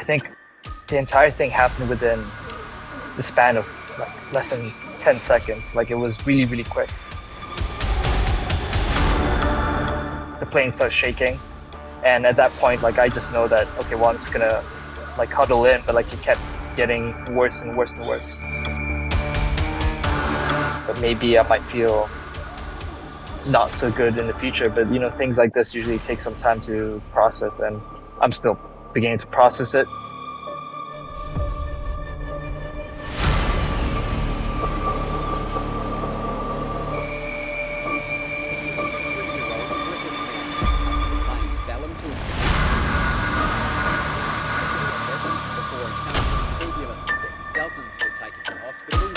I think the entire thing happened within the span of like less than 10 seconds. Like it was really, really quick. The plane starts shaking. And at that point, like I just know that, okay, well, I'm just gonna like huddle in, but like it kept getting worse and worse and worse. But maybe I might feel not so good in the future. But things like this usually take some time to process, and I'm still beginning to process it. Dozens were taken to hospital.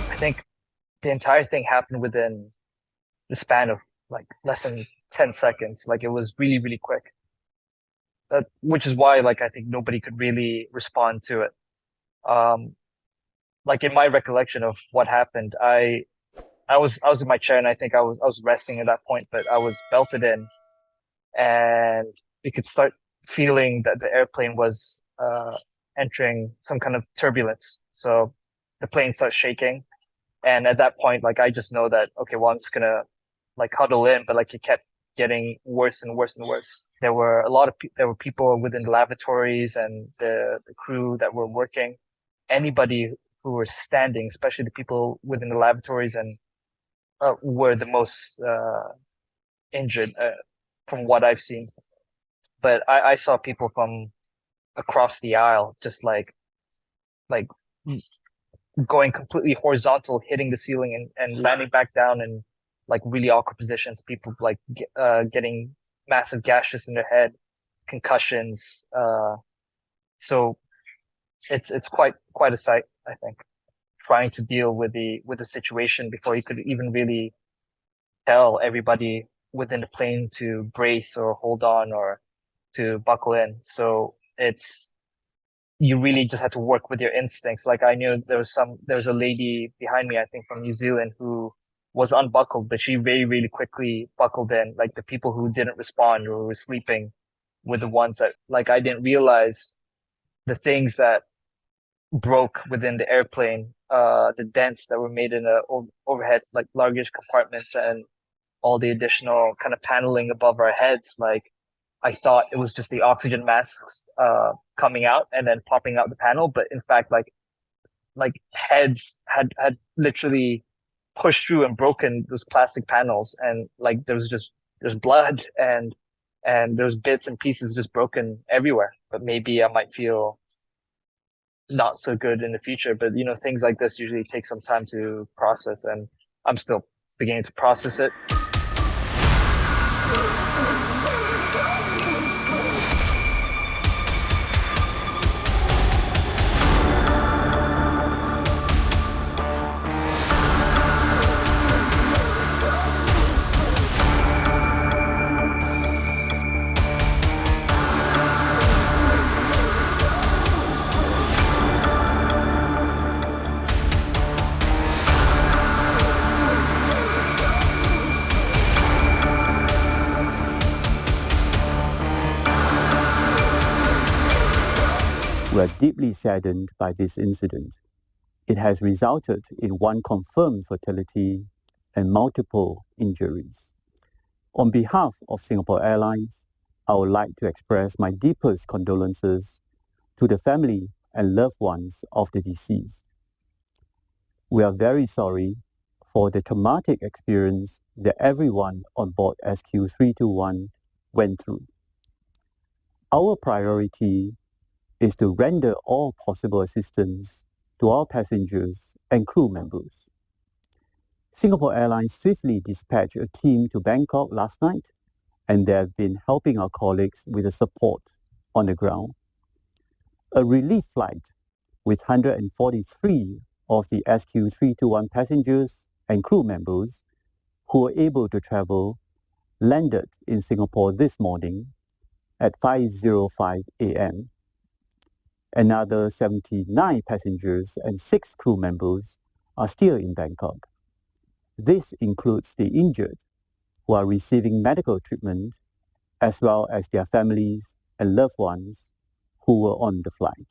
I think the entire thing happened within the span of like less than 10 seconds. Like it was really, really quick. Which is why like I think nobody could really respond to it. Um, like in my recollection of what happened, I was in my chair and I think I was resting at that point, but I was belted in and you could start feeling that the airplane was entering some kind of turbulence. So the plane starts shaking. And at that point, like I just know that, okay, well, I'm just gonna like huddle in, but like it kept getting worse and worse and worse. There were people within the lavatories and the crew that were working. Anybody who were standing, especially the people within the lavatories and were the most injured from what I've seen. But I saw people from across the aisle just like going completely horizontal, hitting the ceiling and landing back down in like really awkward positions. People like getting massive gashes in their head, concussions. So it's quite a sight, I think, trying to deal with the situation before you could even really tell everybody within the plane to brace or hold on or to buckle in. So it's you really just had to work with your instincts. Like I knew there was a lady behind me, I think from New Zealand, who was unbuckled, but she very, really quickly buckled in. Like the people who didn't respond or were sleeping were the ones that like I didn't realize the things that broke within the airplane, the dents that were made in the overhead like luggage compartments and all the additional kind of paneling above our heads. Like I thought it was just the oxygen masks coming out and then popping out the panel, but in fact, like heads had literally pushed through and broken those plastic panels, and like there's blood and there's bits and pieces just broken everywhere. But maybe I might feel not so good in the future. But things like this usually take some time to process, and I'm still beginning to process it. We are deeply saddened by this incident. It has resulted in one confirmed fatality and multiple injuries. On behalf of Singapore Airlines, I would like to express my deepest condolences to the family and loved ones of the deceased. We are very sorry for the traumatic experience that everyone on board SQ321 went through. Our priority is to render all possible assistance to our passengers and crew members. Singapore Airlines swiftly dispatched a team to Bangkok last night, and they have been helping our colleagues with the support on the ground. A relief flight with 143 of the SQ321 passengers and crew members who were able to travel landed in Singapore this morning at 5:05 a.m. Another 79 passengers and 6 crew members are still in Bangkok. This includes the injured who are receiving medical treatment, as well as their families and loved ones who were on the flight.